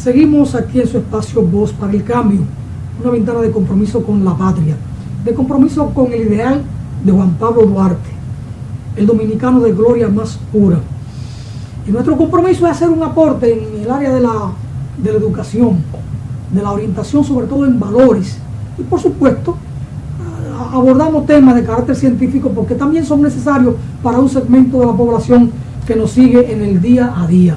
Seguimos aquí en su espacio Voz para el Cambio, una ventana de compromiso con la patria, de compromiso con el ideal de Juan Pablo Duarte, el dominicano de gloria más pura. Y nuestro compromiso es hacer un aporte en el área de la educación, de la orientación, sobre todo en valores. Y por supuesto, abordamos temas de carácter científico porque también son necesarios para un segmento de la población que nos sigue en el día a día.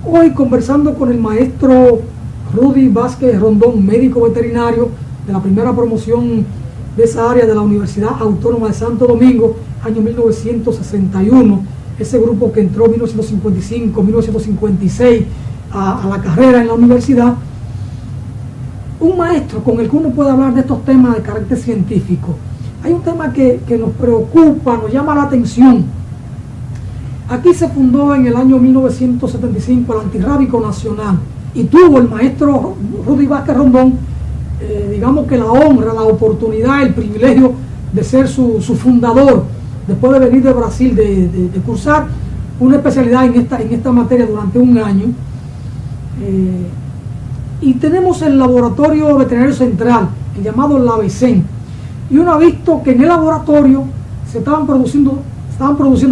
Hoy conversando con el maestro Rudy Vázquez Rondón, médico veterinario de la primera promoción de esa área de la Universidad Autónoma de Santo Domingo, año 1961, ese grupo que entró en 1955, 1956 a la carrera en la universidad. Un maestro con el que uno puede hablar de estos temas de carácter científico. Hay un tema que nos preocupa, nos llama la atención. Aquí se fundó en el año 1975 el Antirrábico Nacional y tuvo el maestro Rudy Vázquez Rondón, digamos que la honra, la oportunidad, el privilegio de ser su fundador, después de venir de Brasil, de cursar una especialidad en esta materia durante un año. Y tenemos el laboratorio veterinario central, el llamado LAVECEN, y uno ha visto que en el laboratorio se estaban produciendo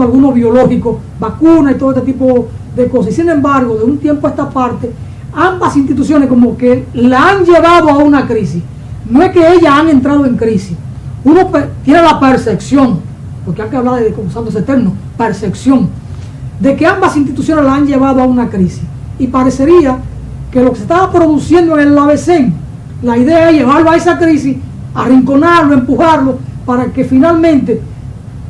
algunos biológicos, vacunas y todo este tipo de cosas. Y sin embargo, de un tiempo a esta parte, ambas instituciones como que la han llevado a una crisis. No es que ellas han entrado en crisis. Uno tiene la percepción, porque hay que hablar de, usando ese término, percepción, de que ambas instituciones la han llevado a una crisis. Y parecería que lo que se estaba produciendo en el LAVECEN, la idea es llevarlo a esa crisis, arrinconarlo, empujarlo, para que finalmente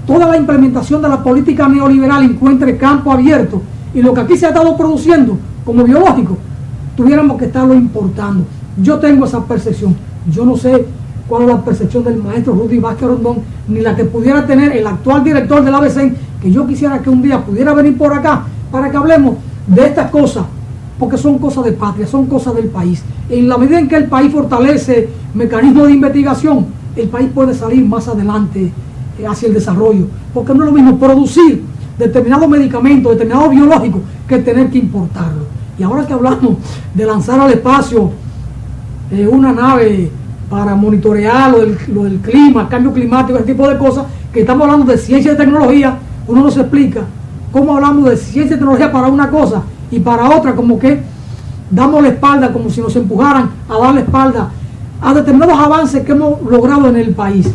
toda la implementación de la política neoliberal encuentre campo abierto y lo que aquí se ha estado produciendo como biológico, tuviéramos que estarlo importando. Yo tengo esa percepción. Yo no sé cuál es la percepción del maestro Rudy Vázquez Rondón, ni la que pudiera tener el actual director del LAVECEN, que yo quisiera que un día pudiera venir por acá para que hablemos de estas cosas, porque son cosas de patria, son cosas del país. En la medida en que el país fortalece mecanismos de investigación, el país puede salir más adelante hacia el desarrollo, porque no es lo mismo producir determinados medicamentos, determinados biológicos, que tener que importarlos. Y ahora que hablamos de lanzar al espacio una nave para monitorear lo del clima, cambio climático, ese tipo de cosas, que estamos hablando de ciencia y tecnología, uno nos explica cómo hablamos de ciencia y tecnología para una cosa y para otra como que damos la espalda, como si nos empujaran a dar la espalda a determinados avances que hemos logrado en el país.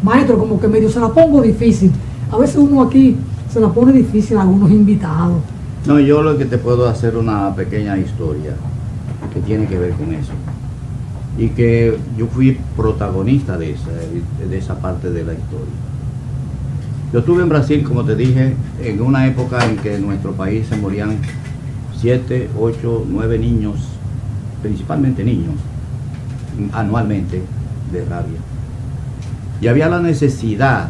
Maestro, como que medio se la pongo difícil. A veces uno aquí se la pone difícil a algunos invitados. No, yo lo que te puedo hacer una pequeña historia que tiene que ver con eso. Y que yo fui protagonista de esa parte de la historia. Yo estuve en Brasil, como te dije, en una época en que en nuestro país se morían 7, 8, 9 niños, principalmente niños, anualmente de rabia. Y había la necesidad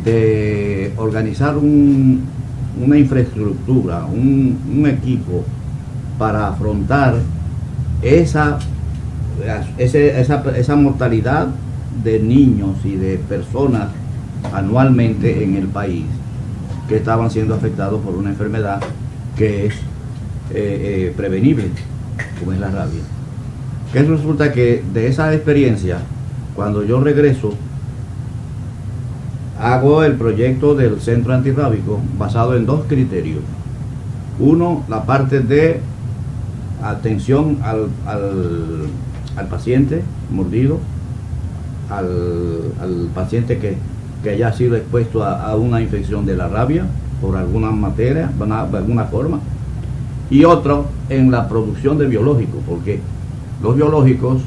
de organizar una infraestructura, un equipo para afrontar esa mortalidad de niños y de personas anualmente en el país que estaban siendo afectados por una enfermedad que es prevenible, como es la rabia. Que resulta que de esa experiencia, cuando yo regreso, hago el proyecto del centro antirrábico basado en 2 criterios. Uno, la parte de atención al paciente mordido, al paciente que haya sido expuesto a una infección de la rabia por alguna materia, de alguna forma. Y otro, en la producción de biológicos, porque los biológicos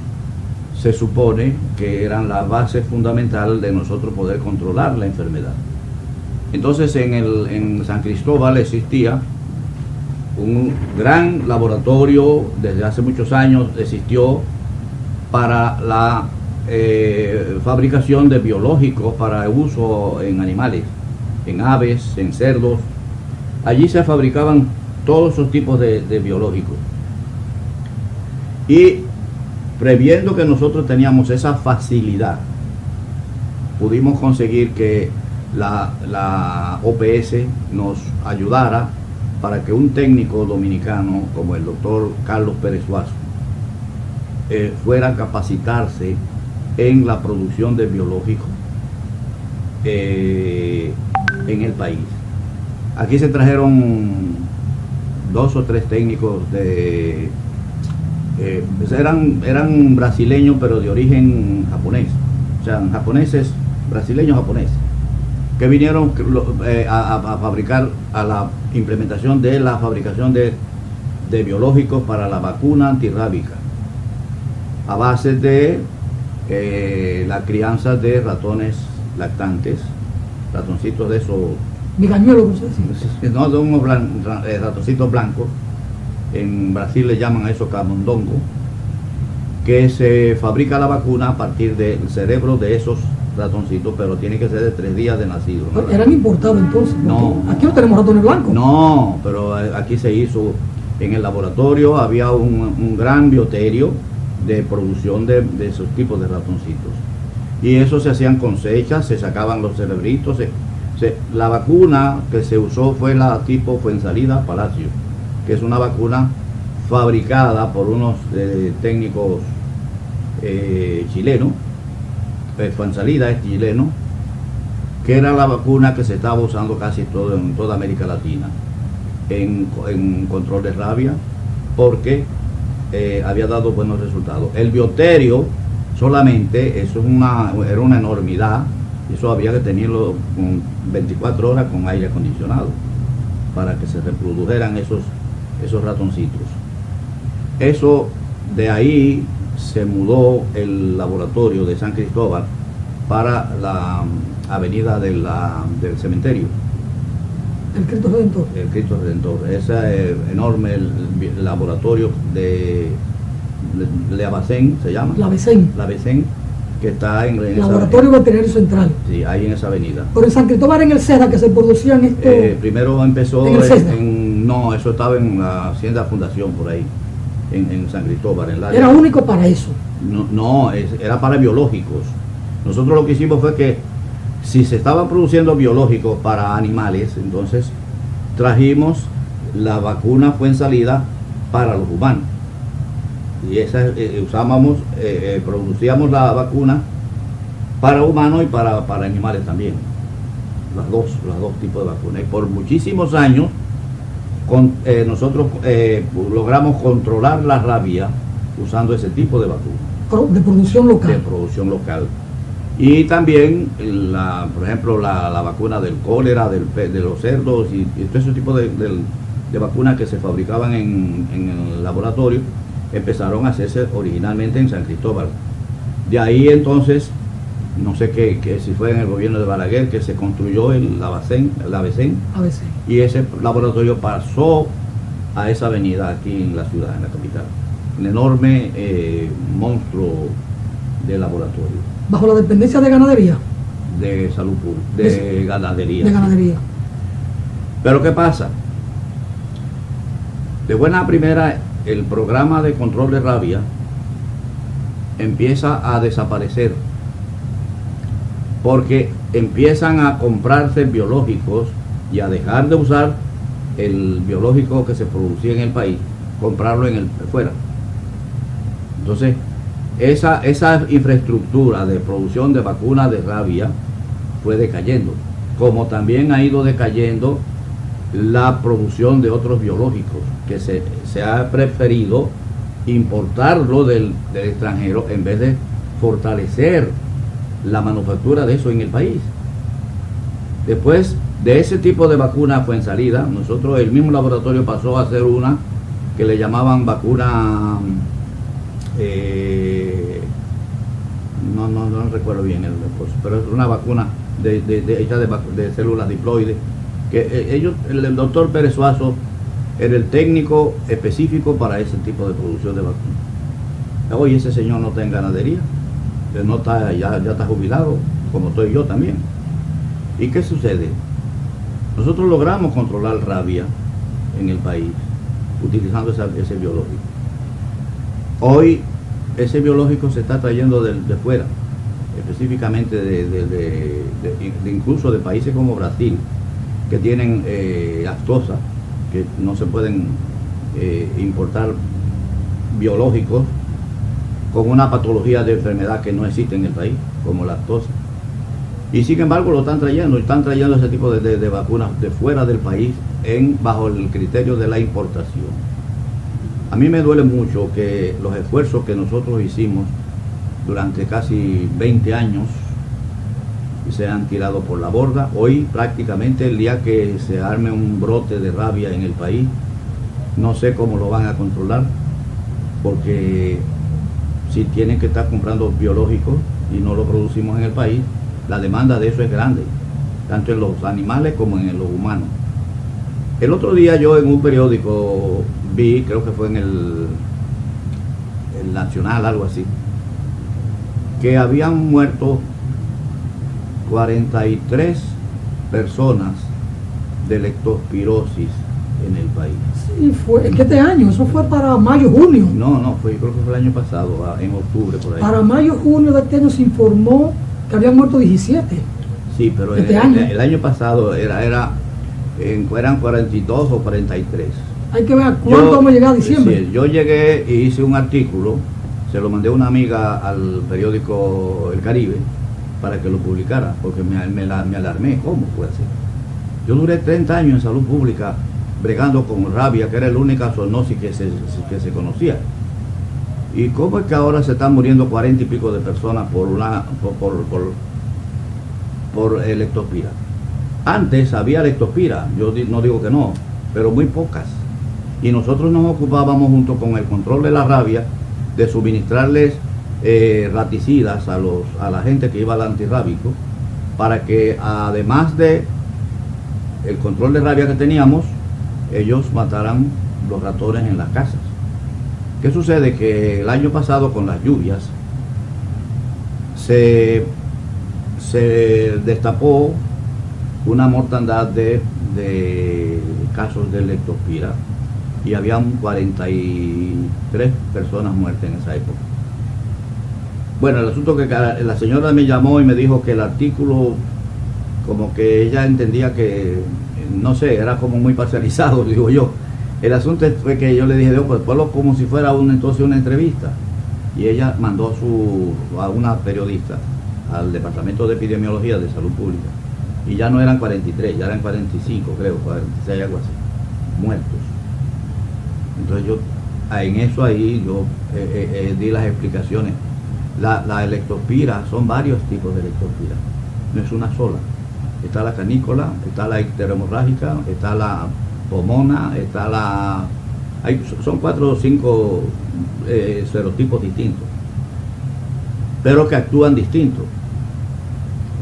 se supone que eran la base fundamental de nosotros poder controlar la enfermedad. Entonces en San Cristóbal existía un gran laboratorio, desde hace muchos años existió para la fabricación de biológicos para uso en animales, en aves, en cerdos. Allí se fabricaban todos esos tipos de biológicos. Y previendo que nosotros teníamos esa facilidad, pudimos conseguir que la OPS nos ayudara para que un técnico dominicano como el doctor Carlos Pérez Suazo fuera a capacitarse en la producción de biológicos en el país. Aquí se trajeron 2 o 3 técnicos eran brasileños pero de origen japonés, o sea, japoneses, brasileños japoneses, que vinieron a fabricar, a la implementación de la fabricación de biológicos para la vacuna antirrábica, a base de la crianza de ratones lactantes, ratoncitos de esos, bigañuelo, no, de unos ratoncitos blancos, en Brasil le llaman a eso camundongo, que se fabrica la vacuna a partir del cerebro de esos ratoncitos, pero tiene que ser de 3 días de nacido, ¿no? ¿Eran importados entonces? No. Aquí no tenemos ratones blancos. No, pero aquí se hizo en el laboratorio, había un gran bioterio de producción de esos tipos de ratoncitos. Y eso se hacían cosechas, se sacaban los cerebritos. La vacuna que se usó fue la tipo Fuensalida Palacio, que es una vacuna fabricada por unos técnicos chilenos. Fuensalida es chileno, que era la vacuna que se estaba usando casi en toda América Latina en control de rabia, porque había dado buenos resultados. El bioterio solamente, eso era una enormidad, eso había que tenerlo 24 horas con aire acondicionado para que se reprodujeran esos ratoncitos. Eso, de ahí se mudó el laboratorio de San Cristóbal para la avenida del cementerio. El Cristo Redentor. El Cristo Redentor. Ese enorme laboratorio de Abacén, se llama. La Becén. La Becén, que está en Laboratorio Veterinario Central. Sí, ahí en esa avenida. Pero en San Cristóbal era en el CEDA que se producían estos. Primero empezó ¿En el CEDA? no, eso estaba en la Hacienda Fundación por ahí, en San Cristóbal. Era único para eso. No, era para biológicos. Nosotros lo que hicimos fue que si se estaban produciendo biológicos para animales, entonces trajimos la vacuna Fuensalida para los humanos. Y esa producíamos la vacuna para humanos y para animales también. Los dos tipos de vacunas. Y por muchísimos años nosotros logramos controlar la rabia usando ese tipo de vacuna. De producción local. De producción local. Y también, por ejemplo, la vacuna del cólera, de los cerdos y todo ese tipo de vacunas que se fabricaban en el laboratorio, empezaron a hacerse originalmente en San Cristóbal. De ahí entonces, no sé si fue en el gobierno de Balaguer que se construyó la Becén, y ese laboratorio pasó a esa avenida aquí en la ciudad, en la capital. Un enorme monstruo de laboratorio. Bajo la dependencia de ganadería. De salud pública, de ganadería. De ganadería. Pero ¿qué pasa? De buena primera, el programa de control de rabia empieza a desaparecer porque empiezan a comprarse biológicos y a dejar de usar el biológico que se producía en el país, comprarlo fuera. Entonces, esa infraestructura de producción de vacunas de rabia fue decayendo, como también ha ido decayendo la producción de otros biológicos, que se ha preferido importarlo del extranjero en vez de fortalecer la manufactura de eso en el país. Después de ese tipo de vacuna Fuensalida, el mismo laboratorio pasó a hacer una que le llamaban vacuna, no recuerdo bien pero es una vacuna hecha de células diploides, que el doctor Pérez Suazo era el técnico específico para ese tipo de producción de vacunas. Hoy ese señor no está en ganadería, no está, ya está jubilado, como estoy yo también. ¿Y qué sucede? Nosotros logramos controlar rabia en el país utilizando ese biológico. Hoy ese biológico se está trayendo de fuera, específicamente incluso de países como Brasil, que tienen lactosa, que no se pueden importar biológicos con una patología de enfermedad que no existe en el país, como lactosa. Y sin embargo lo están trayendo ese tipo de vacunas de fuera del país bajo el criterio de la importación. A mí me duele mucho que los esfuerzos que nosotros hicimos durante casi 20 años se han tirado por la borda. Hoy prácticamente el día que se arme un brote de rabia en el país, no sé cómo lo van a controlar, porque si tienen que estar comprando biológicos y no lo producimos en el país, la demanda de eso es grande, tanto en los animales como en los humanos. El otro día yo en un periódico vi, creo que fue en el Nacional, algo así, que habían muerto 43 personas de leptospirosis en el país. Sí, fue ¿en qué año? Eso fue para mayo, junio. No, creo que fue el año pasado, en octubre por ahí. Para mayo, junio de este año se informó que habían muerto 17. Sí, pero el año pasado eran 42 o 43. Hay que ver a cuánto vamos a llegar a diciembre. Sí, yo llegué y hice un artículo, se lo mandé a una amiga al periódico El Caribe para que lo publicara, porque me alarmé. ¿Cómo puede ser? Yo duré 30 años en salud pública bregando con rabia, que era la única zoonosis que se conocía. ¿Y cómo es que ahora se están muriendo 40 y pico de personas por leptospira? Antes había leptospira, yo no digo que no, pero muy pocas. Y nosotros nos ocupábamos, junto con el control de la rabia, de suministrarles raticidas a la gente que iba al antirrábico, para que además de el control de rabia que teníamos, ellos mataran los ratones en las casas. ¿Qué sucede? Que el año pasado, con las lluvias, se destapó una mortandad de casos de leptospira, y habían 43 personas muertas en esa época. Bueno, el asunto que la señora me llamó y me dijo que el artículo, como que ella entendía que, no sé, era como muy parcializado, digo yo. El asunto fue que yo le dije, pues ponlo como si fuera entonces una entrevista. Y ella mandó a una periodista al Departamento de Epidemiología de Salud Pública. Y ya no eran 43, ya eran 45, creo, 46, algo así, muertos. Entonces yo, en eso ahí, yo di las explicaciones. La leptospira, son varios tipos de leptospira, no es una sola. Está la canícola, está la icteromorrágica, está la pomona, son 4 o 5 serotipos distintos, pero que actúan distintos.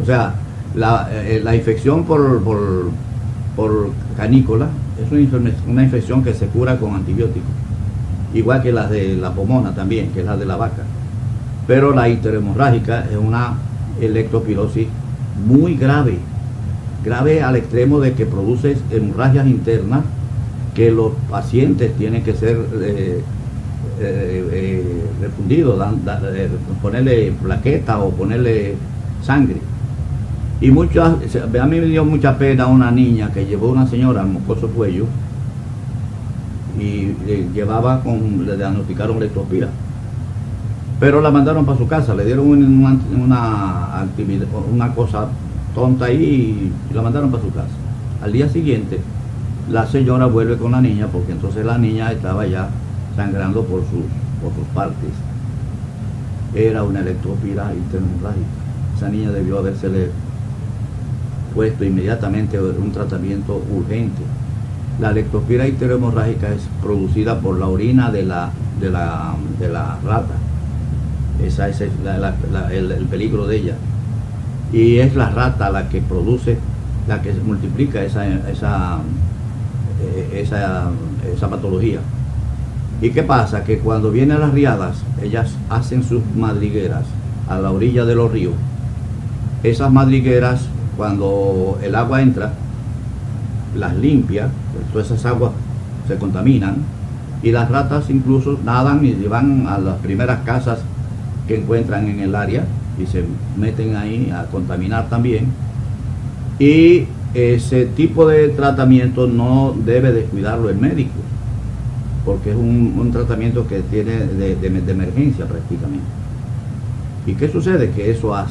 O sea, la infección por canícola es una infección que se cura con antibióticos, igual que la de la pomona también, que es la de la vaca. Pero la icteromorrágica es una leptospirosis muy grave al extremo de que produce hemorragias internas que los pacientes tienen que ser refundidos, ponerle plaquetas o ponerle sangre. Y a mí me dio mucha pena una niña que llevó una señora al Mocoso Cuello y le diagnosticaron leptospira, pero la mandaron para su casa, le dieron una actividad, una cosa tonta ahí, y la mandaron para su casa. Al día siguiente la señora vuelve con la niña, porque entonces la niña estaba ya sangrando por sus partes. Era una leptospira icteromorrágica. Esa niña debió habérsele puesto inmediatamente un tratamiento urgente. La leptospira icteromorrágica es producida por la orina de la rata. Ese es el peligro de ella. Y es la rata la que produce, la que multiplica esa patología. ¿Y qué pasa? Que cuando vienen las riadas, ellas hacen sus madrigueras a la orilla de los ríos. Esas madrigueras, cuando el agua entra, las limpia, pues todas esas aguas se contaminan, y las ratas incluso nadan y van a las primeras casas que encuentran en el área y se meten ahí a contaminar también. Y ese tipo de tratamiento no debe descuidarlo el médico, porque es un tratamiento que tiene de emergencia prácticamente. ¿Y qué sucede? Que eso ha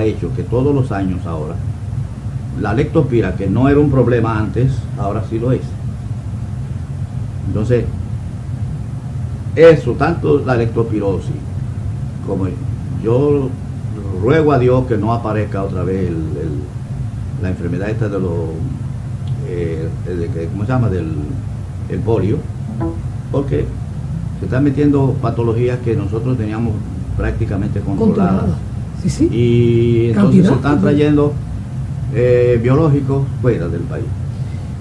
hecho que todos los años ahora, la leptospira, que no era un problema antes, ahora sí lo es. Entonces, eso, tanto la leptospirosis, como yo ruego a Dios que no aparezca otra vez la enfermedad esta de los, ¿cómo se llama? El polio, porque se están metiendo patologías que nosotros teníamos prácticamente controladas. Sí, sí. Y entonces se están trayendo biológicos fuera del país.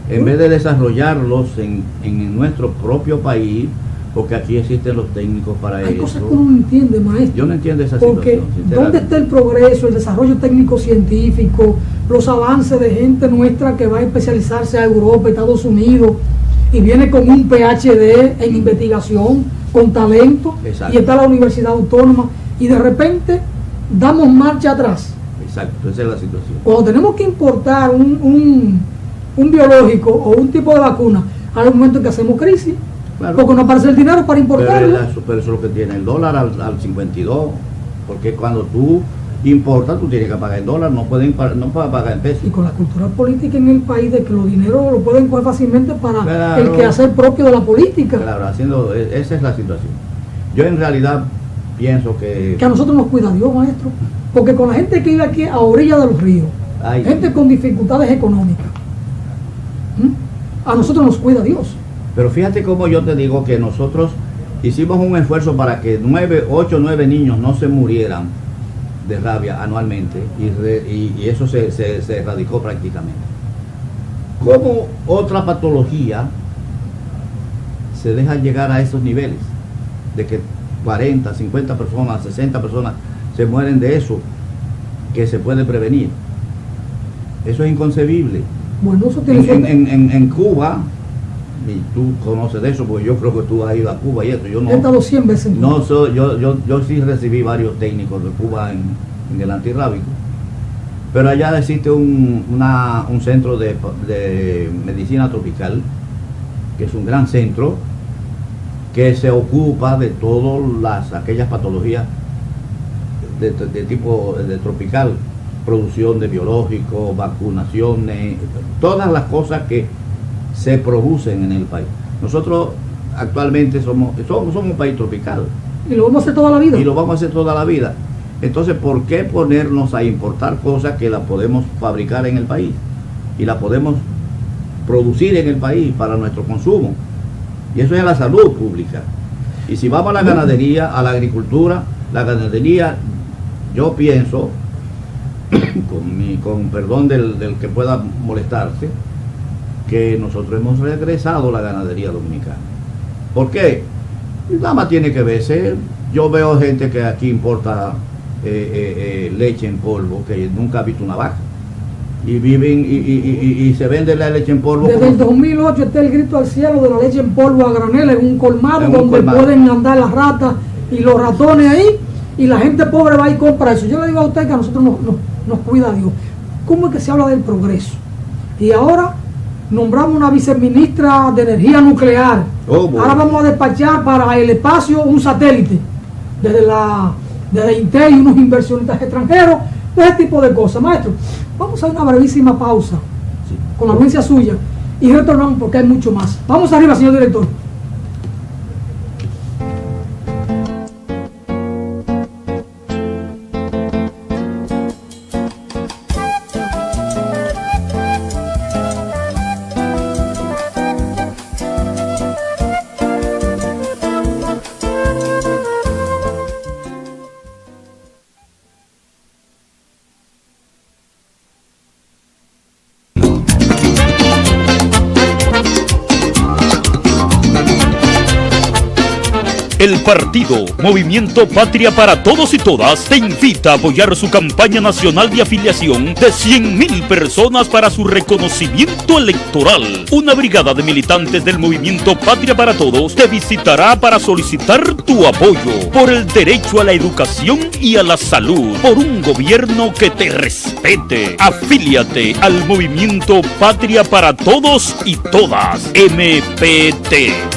En vez de desarrollarlos en nuestro propio país, porque aquí existen los técnicos para eso. Hay cosas que uno no entiende, maestro. Yo no entiendo esa porque situación. ¿dónde está el progreso, el desarrollo técnico-científico, los avances de gente nuestra que va a especializarse a Europa, Estados Unidos, y viene con un PhD en investigación, con talento, Exacto. Y está la Universidad Autónoma, y de repente damos marcha atrás? Exacto, esa es la situación. Cuando tenemos que importar un biológico o un tipo de vacuna, hay un momento en que hacemos crisis. Claro. Porque no aparece el dinero para importarlo. Pero eso es lo que tiene el dólar al 52, porque cuando tú importas, tú tienes que pagar en dólar, no puedes pagar en pesos. Y con la cultura política en el país, de que los dineros lo pueden coger fácilmente para Claro. el quehacer propio de la política. Claro, esa es la situación. Yo en realidad pienso que Que a nosotros nos cuida Dios, maestro. Porque con la gente que vive aquí a orilla de los ríos, Ay, gente sí. con dificultades económicas, a nosotros nos cuida Dios. Pero fíjate cómo yo te digo que nosotros hicimos un esfuerzo para que 8 o 9 niños no se murieran de rabia anualmente y eso se erradicó prácticamente. ¿Cómo otra patología se deja llegar a esos niveles? De que 40, 50 personas, 60 personas se mueren de eso, que se puede prevenir. Eso es inconcebible. Bueno, eso tiene En Cuba, y tú conoces de eso, porque yo creo que tú has ido a Cuba y eso, yo no. He estado 100 veces en Cuba. No soy, yo sí recibí varios técnicos de Cuba en el antirrábico, pero allá existe un centro de medicina tropical, que es un gran centro, que se ocupa de todas aquellas patologías de tipo de tropical, producción de biológicos, vacunaciones, todas las cosas que se producen en el país. Nosotros actualmente somos un país tropical. Y lo vamos a hacer toda la vida. Y lo vamos a hacer toda la vida. Entonces, ¿por qué ponernos a importar cosas que las podemos fabricar en el país? Y las podemos producir en el país para nuestro consumo. Y eso es la salud pública. Y si vamos a la ganadería, a la agricultura, la ganadería, yo pienso, con perdón del que pueda molestarse, que nosotros hemos regresado a la ganadería dominicana. ¿Por qué? Nada más tiene que verse. Yo veo gente que aquí importa leche en polvo, que nunca ha visto una vaca. Y viven y se vende la leche en polvo. Desde el 2008 está el grito al cielo de la leche en polvo a granel en un colmado En un donde colmado. pueden andar las ratas y los ratones ahí, y la gente pobre va y compra eso. Yo le digo a usted que a nosotros nos cuida Dios. ¿Cómo es que se habla del progreso? Y ahora nombramos una viceministra de energía nuclear. Ahora vamos a despachar para el espacio un satélite desde Intel y unos inversionistas extranjeros, ese tipo de cosas. Maestro, vamos a una brevísima pausa con la audiencia suya y retornamos porque hay mucho más. Vamos arriba, señor director. El partido Movimiento Patria para Todos y Todas te invita a apoyar su campaña nacional de afiliación de 100,000 personas para su reconocimiento electoral. Una brigada de militantes del Movimiento Patria para Todos te visitará para solicitar tu apoyo por el derecho a la educación y a la salud, por un gobierno que te respete. Afíliate al Movimiento Patria para Todos y Todas, MPT.